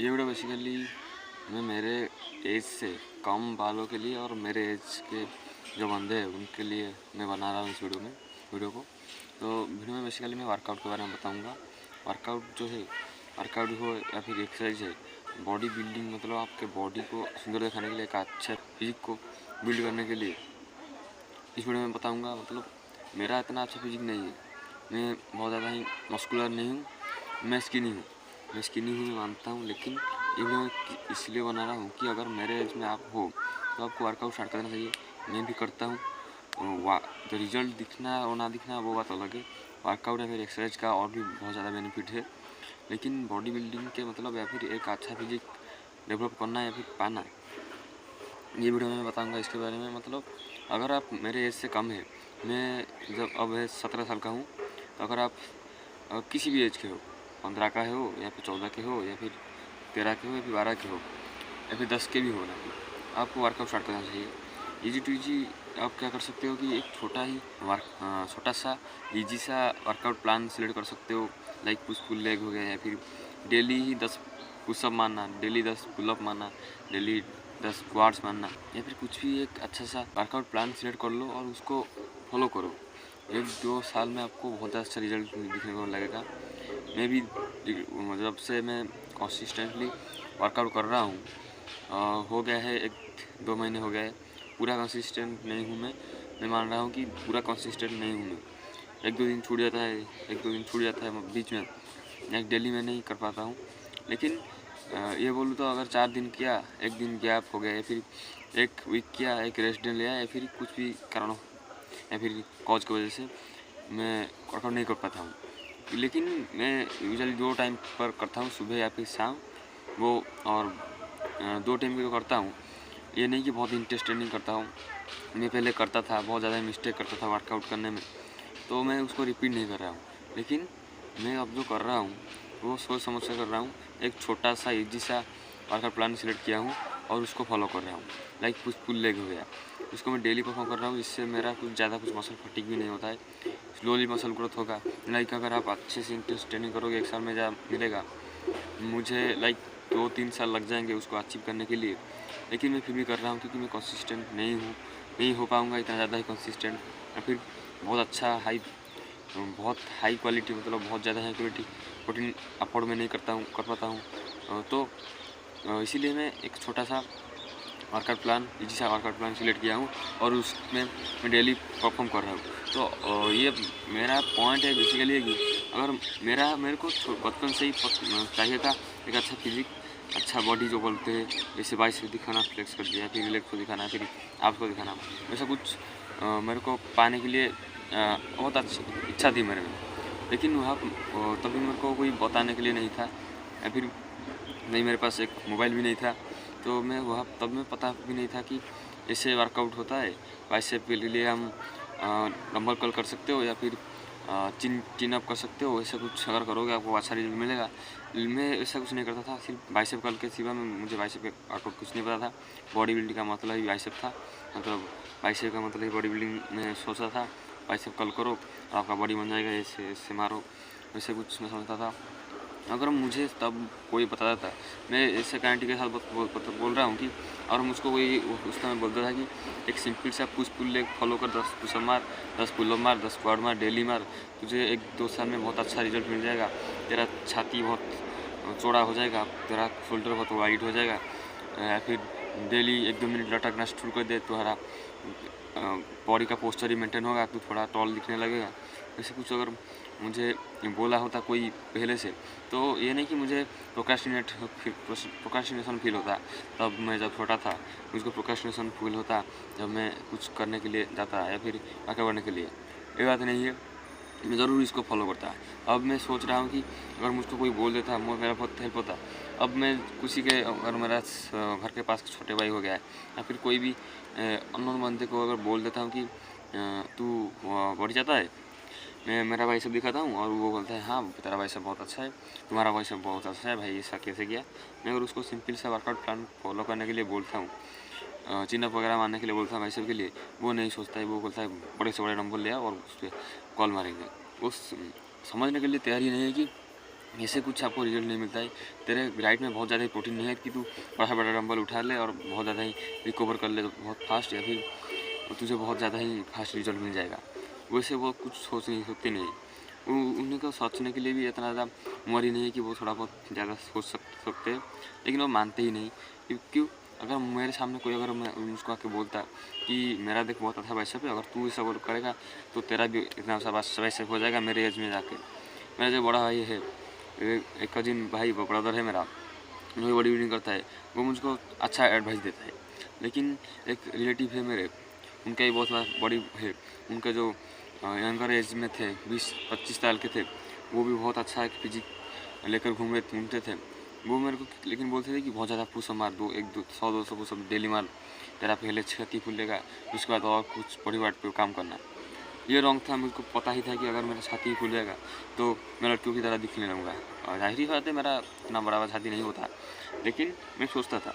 ये video basically मैं मेरे एज से कम वालों के लिए और मेरे एज के जो बंदे हैं उनके लिए मैं बना रहा हूँ इस वीडियो को। तो वीडियो में बेसिकली मैं वर्कआउट के बारे में बताऊँगा। वर्कआउट जो है, वर्कआउट हो या फिर एक्सरसाइज है, बॉडी बिल्डिंग मतलब आपके बॉडी को सुंदर दिखाने के लिए, एक अच्छा फिजिक को बिल्ड करने के लिए इस वीडियो में बताऊँगा। मतलब मेरा इतना अच्छा फिजिक नहीं है, मैं बहुत ज़्यादा ही मस्कुलर नहीं हूँ, मैं स्किनी हूँ, मैं मानता हूँ। लेकिन ये वीडियो इसलिए बना रहा हूँ कि अगर मेरे एज में आप हो तो आपको वर्कआउट स्टार्ट करना चाहिए। मैं भी करता हूँ। तो रिजल्ट दिखना और ना दिखना वो बात अलग है। वर्कआउट या फिर एक्सरसाइज का और भी बहुत ज़्यादा बेनिफिट है, लेकिन बॉडी बिल्डिंग के मतलब या फिर एक अच्छा फिजिक डेवलप करना या फिर पाना, ये वीडियो में बताऊंगा इसके बारे में। मतलब अगर आप मेरे एज से कम है, मैं जब अब 17 साल का हूँ, तो अगर आप किसी भी एज के हो, 15 का हो या फिर 14 के हो या फिर 13 के हो या फिर 12 के हो या फिर 10 के भी हो ना, आपको वर्कआउट स्टार्ट करना चाहिए। ईजी टू ईजी आप क्या कर सकते हो कि एक छोटा सा ईजी सा वर्कआउट प्लान सिलेक्ट कर सकते हो। लाइक पुश पुल लेग हो गया, या फिर डेली ही 10 पुशअप मारना, डेली 10 पुलअप मारना, डेली 10 स्क्वाट्स मारना, या फिर कुछ भी एक अच्छा सा वर्कआउट प्लान सिलेक्ट कर लो और उसको फॉलो करो। 1-2 साल में आपको बहुत अच्छा रिजल्ट दिखने को लगेगा। मैं भी जब से मैं कंसिस्टेंटली वर्कआउट कर रहा हूँ, हो गया है 1-2 महीने हो गए। पूरा कंसिस्टेंट नहीं हूँ मैं मान रहा हूँ कि पूरा कंसिस्टेंट नहीं हूँ मैं। 1-2 दिन छूट जाता है बीच में, एक डेली में नहीं कर पाता हूँ। लेकिन ये बोलूँ तो अगर 4 दिन किया, 1 दिन गैप हो गया, या फिर 1 वीक किया, एक रेस्ट डे लिया, या फिर कुछ भी कारण या फिर कॉज की वजह से मैं वर्कआउट नहीं कर पाता हूँ। लेकिन मैं यूजुअली 2 टाइम पर करता हूँ, सुबह या फिर शाम, वो और 2 टाइम की तो करता हूँ। ये नहीं कि बहुत इंटरेस्टेड नहीं करता हूँ। मैं पहले करता था, बहुत ज़्यादा मिस्टेक करता था वर्कआउट करने में, तो मैं उसको रिपीट नहीं कर रहा हूँ। लेकिन मैं अब जो कर रहा हूँ वो सोच समझ कर कर रहा हूँ। एक छोटा सा ईजी सा वर्कआउट प्लान सिलेक्ट किया हूँ और उसको फॉलो कर रहा हूँ। लाइक पुश पुल लेग हो गया, उसको मैं डेली परफॉर्म कर रहा हूँ। इससे मेरा कुछ ज़्यादा कुछ मसल फटीग भी नहीं होता है, स्लोली मसल ग्रोथ होगा। लाइक अगर आप अच्छे से इंटरेस्ट ट्रेनिंग करोगे, 1 साल में जा मिलेगा मुझे। लाइक 2-3 साल लग जाएंगे उसको अचीव करने के लिए, लेकिन मैं फिर भी कर रहा हूँ क्योंकि मैं कंसिस्टेंट नहीं हो पाऊँगा इतना ज़्यादा ही कंसिस्टेंट, या फिर बहुत हाई क्वालिटी, मतलब बहुत ज़्यादा हाई क्वालिटी प्रोटीन अफोर्ड में नहीं कर पाता हूँ। तो इसीलिए मैं एक छोटा सा ईजी सा वर्कआउट प्लान सिलेक्ट किया हूँ और उसमें मैं डेली परफॉर्म कर रहा हूँ। तो ये मेरा पॉइंट है बेसिकली कि अगर मेरे को बचपन से ही चाहिए था एक अच्छा फिजिक, अच्छा बॉडी जो बोलते हैं, जैसे बाइसेप्स दिखाना, फ्लेक्स कर दिया, फिर लेग्स को दिखाना, फिर एब्स को दिखाना, वैसा कुछ मेरे को पाने के लिए बहुत अच्छी इच्छा थी मेरे में। लेकिन वहाँ तभी मेरे को कोई बताने के लिए नहीं था, या फिर नहीं, मेरे पास एक मोबाइल भी नहीं था। तो मैं तब में पता भी नहीं था कि ऐसे वर्कआउट होता है। बाइसेप के लिए हम डंबल कर्ल कर सकते हो, या फिर चिन अप कर सकते हो। ऐसा कुछ अगर करोगे आपको अच्छा रिजल्ट मिलेगा। मैं ऐसा कुछ नहीं करता था, सिर्फ बाइसेप कर्ल के सिवा में मुझे बाइसेप का वर्कआउट कुछ नहीं पता था। बॉडी बिल्डिंग का मतलब ही बाइसेप था, मतलब बाइसेप का मतलब ही बॉडी बिल्डिंग में सोचा था। बाइसेप कर्ल करो और आपका बॉडी बन जाएगा, ऐसे मारो, वैसे कुछ मैं समझता था। अगर मुझे तब कोई बताता था, मैं ऐसे गारंटी के साथ बोल रहा हूँ कि और मुझको कोई उस समय बोलता था कि एक सिंपल सा पुश पुल लेग फॉलो कर, 10 पुशअप मार, 10 पुलअप मार, 10 स्क्वाट मार, डेली मार, तुझे 1-2 साल में बहुत अच्छा रिजल्ट मिल जाएगा। तेरा छाती बहुत चौड़ा हो जाएगा, तेरा शोल्डर बहुत वाइड हो जाएगा, या फिर डेली 1-2 मिनट लटकना शुरू कर दे, तुम्हारा बॉडी का पोस्चर ही मेंटेन होगा, तो थोड़ा टॉल दिखने लगेगा। ऐसे कुछ अगर मुझे बोला होता कोई पहले से, तो ये नहीं कि मुझे प्रोक्रास्टिनेशन फील होता। तब मैं जब छोटा था मुझको प्रोक्रास्टिनेशन फील होता जब मैं कुछ करने के लिए जाता या फिर आगे बढ़ने के लिए। ये बात नहीं है, मैं ज़रूर इसको फॉलो करता। अब मैं सोच रहा हूँ कि अगर मुझको कोई बोल देता, मेरा बहुत हेल्प होता। अब मैं किसी के, अगर मेरा घर के पास छोटे भाई हो गया है, या फिर कोई भी अननोन बंदे को अगर बोल देता हूँ कि तू बढ़ जाता है, मैं मेरा भाई सब दिखाता हूँ और वो बोलता है हाँ तेरा भाई सब बहुत अच्छा है, तुम्हारा भाई सब बहुत अच्छा है भाई, ऐसा कैसे किया। मैं अगर उसको सिंपल सा वर्कआउट प्लान फॉलो करने के लिए बोलता हूँ, चिनअप वगैरह मारने के लिए बोलता हूँ भाई सब के लिए, वो नहीं सोचता है। वो बोलता है बड़े से बड़े डंबल ले आओ और उस पर कॉल मारेंगे। वो समझने के लिए तैयार ही नहीं है कि ऐसे कुछ आपको रिजल्ट नहीं मिलता है। तेरे डाइट में बहुत ज़्यादा ही प्रोटीन नहीं है कि तू बड़ा बड़ा डंबल उठा ले और बहुत ज़्यादा ही रिकवर कर ले बहुत फास्ट, या फिर तुझे बहुत ज़्यादा ही फास्ट रिजल्ट मिल जाएगा। वैसे वो कुछ सोचते नहीं। उन्हीं को सोचने के लिए भी इतना ज़्यादा उम्र ही नहीं है कि वो थोड़ा बहुत ज़्यादा सोच सकते हैं, लेकिन वो मानते ही नहीं। क्यों? अगर मेरे सामने कोई, अगर मैं उसको आके बोलता कि मेरा देख बहुत अच्छा बाइसेप है, अगर तू ऐसा वो करेगा तो तेरा भी इतना सा बाइसेप हो जाएगा मेरे एज में जाके। मेरा जो बड़ा भाई है, एक कजिन भाई ब्रदर है मेरा, जो बॉडी बिल्डिंग करता है, वो मुझको अच्छा एडवाइस देता है। लेकिन एक रिलेटिव है मेरे, उनका ही बहुत बॉडी है, उनका जो यंगर एज में थे 20-25 साल के थे, वो भी बहुत अच्छा एक फिजिक लेकर घूमते थे। वो मेरे को लेकिन बोलते थे कि बहुत ज़्यादा पुशअप मार, 100-200 पुशअप डेली मार, तेरा पहले छाती खुलेगा, उसके बाद और कुछ बॉडी वेट पे काम करना। ये रॉन्ग था। मुझको पता ही था कि अगर मेरा छाती खुल जाएगा तो मैं लड़कियों की तरह दिखने लगूँगा, और जाहिर बात है मेरा इतना बड़ा छाती नहीं होता। लेकिन मैं सोचता था,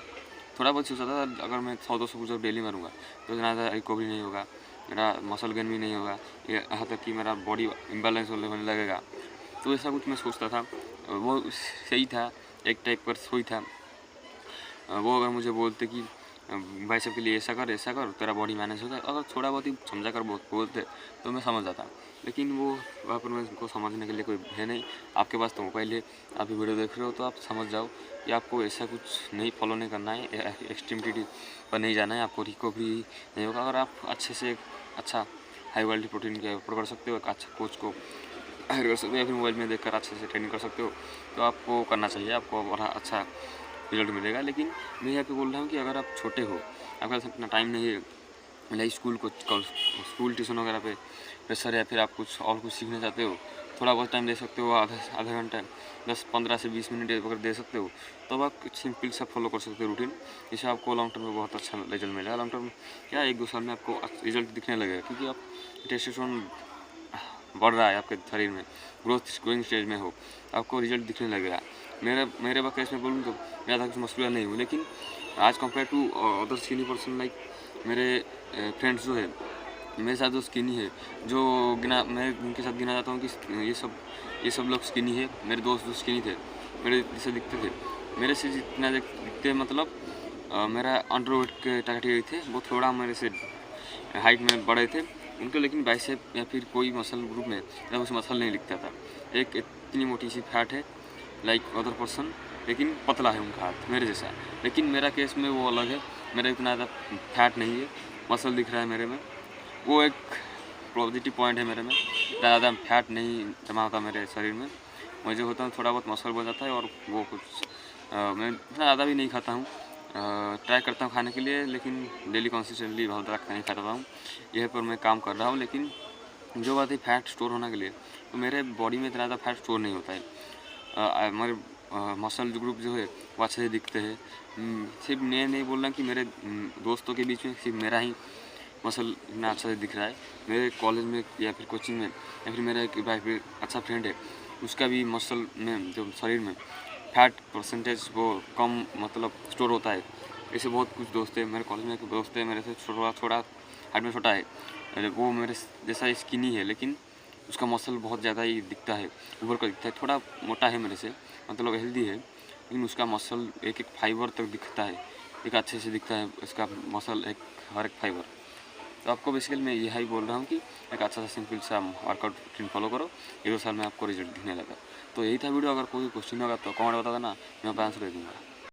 थोड़ा बहुत सोचता था, अगर मैं 100-200 पुशअप डेली मारूंगा तो इतना ज़्यादा रिकवरी नहीं होगा, मेरा मसल गेन भी नहीं होगा, यहाँ तक कि मेरा बॉडी इम्बैलेंस होने लगेगा। तो ऐसा कुछ मैं सोचता था। वो सही था, एक टाइप पर सही था। वो अगर मुझे बोलते कि भाई सब के लिए ऐसा कर तेरा बॉडी मैनेज होगा, अगर थोड़ा बहुत ही समझा कर बोलते तो मैं समझ जाता। लेकिन वो वहाँ पर मुझको समझने के लिए कोई है नहीं। आपके पास तो मोबाइल है, आप ये वीडियो देख रहे हो तो आप समझ जाओ कि आपको ऐसा कुछ नहीं फॉलो नहीं करना है, एक्सट्रीमिटी पर नहीं जाना है, आपको रिकवरी नहीं होगा। अगर आप अच्छे से अच्छा हाई क्वालिटी प्रोटीन के ऊपर कर सकते हो, एक अच्छा कोच को हायर कर सकते हो, या फिर मोबाइल में देखकर अच्छे से ट्रेनिंग कर सकते हो, तो आपको करना चाहिए, आपको बड़ा अच्छा रिजल्ट मिलेगा। लेकिन मैं यहाँ पे बोल रहा हूँ कि अगर आप छोटे हो, आपके पास इतना टाइम नहीं है, मतलब स्कूल ट्यूशन वगैरह पे प्रेशर, या फिर आप कुछ सीखना चाहते हो, थोड़ा बहुत टाइम दे सकते हो, आधा घंटा 10-15 से 20 मिनट अगर दे सकते हो, तो आप सिंपल सा फॉलो कर सकते हो रूटीन। इससे आपको लॉन्ग टर्म में बहुत अच्छा रिजल्ट मिलेगा। लॉन्ग टर्म क्या 1-2 साल में आपको रिजल्ट दिखने लगेगा, क्योंकि आप टेस्टोस्टेरोन बढ़ रहा है आपके शरीर में, ग्रोइंग स्टेज में हो, आपको रिजल्ट दिखने लगेगा। मेरे केस में बोलूँ तो मैं ज़्यादा कुछ मस्कुलर नहीं हूँ, लेकिन आज compare to other skinny person, like मेरे फ्रेंड्स जो है मेरे साथ जो स्किनी है, जो मैं उनके साथ गिना जाता हूँ कि ये सब लोग स्किनी है। मेरे दोस्त जो स्किनी थे, मेरे जैसे दिखते थे, मेरे से जितना दिखते, मतलब मेरा अंडरवेट के कैटेगरी थे, वो थोड़ा मेरे से हाइट में बड़े थे उनके, लेकिन बाइसेप या फिर कोई मसल ग्रुप में जब उस मसल नहीं दिखता था। एक इतनी मोटी सी फैट है लाइक अदर पर्सन, लेकिन पतला है उनका हाथ मेरे जैसा। लेकिन मेरा केस में वो अलग है, मेरा इतना ज़्यादा फैट नहीं है, मसल दिख रहा है मेरे में, वो एक पॉजिटिव पॉइंट है मेरे में। ज़्यादा फैट नहीं जमा होता मेरे शरीर में, मुझे होता है थोड़ा बहुत मसल बन जाता है, और वो कुछ मैं इतना ज़्यादा भी नहीं खाता हूँ, ट्राई करता हूँ खाने के लिए, लेकिन डेली कंसिस्टेंटली बहुत ज़्यादा नहीं खाता हूँ। यह पर मैं काम कर रहा हूँ। लेकिन जो बात है फैट स्टोर होने के लिए, तो मेरे बॉडी में इतना ज़्यादा फैट स्टोर नहीं होता है। हमारे मसल ग्रुप जो है वो अच्छे से दिखते हैं। सिर्फ मैं नहीं बोल रहा कि मेरे दोस्तों के बीच में सिर्फ मेरा ही मसल इतना अच्छा से दिख रहा है। मेरे कॉलेज में या फिर कोचिंग में, या फिर मेरा एक अच्छा फ्रेंड है, उसका भी मसल में जो शरीर में फैट परसेंटेज वो कम मतलब स्टोर होता है। ऐसे बहुत कुछ दोस्त है मेरे कॉलेज में। एक दोस्त है मेरे से छोटा हाइट में छोटा है, वो मेरे जैसा स्किनी है, लेकिन उसका मसल बहुत ज़्यादा ही दिखता है, ऊपर का दिखता है। थोड़ा मोटा है मेरे से, मतलब हेल्दी है, लेकिन उसका मसल एक फाइबर तक दिखता है, एक अच्छे से दिखता है उसका मसल, हर एक फाइबर। तो आपको बेसिकली मैं यही बोल रहा हूँ कि एक अच्छा सा सिंपल सा वर्कआउट रूटीन फॉलो करो, 1-2 साल में आपको रिजल्ट दिखने लगा। तो यही था वीडियो। अगर कोई क्वेश्चन होगा तो कमेंट बता देना, मैं आपको आंसर दे दूँगा।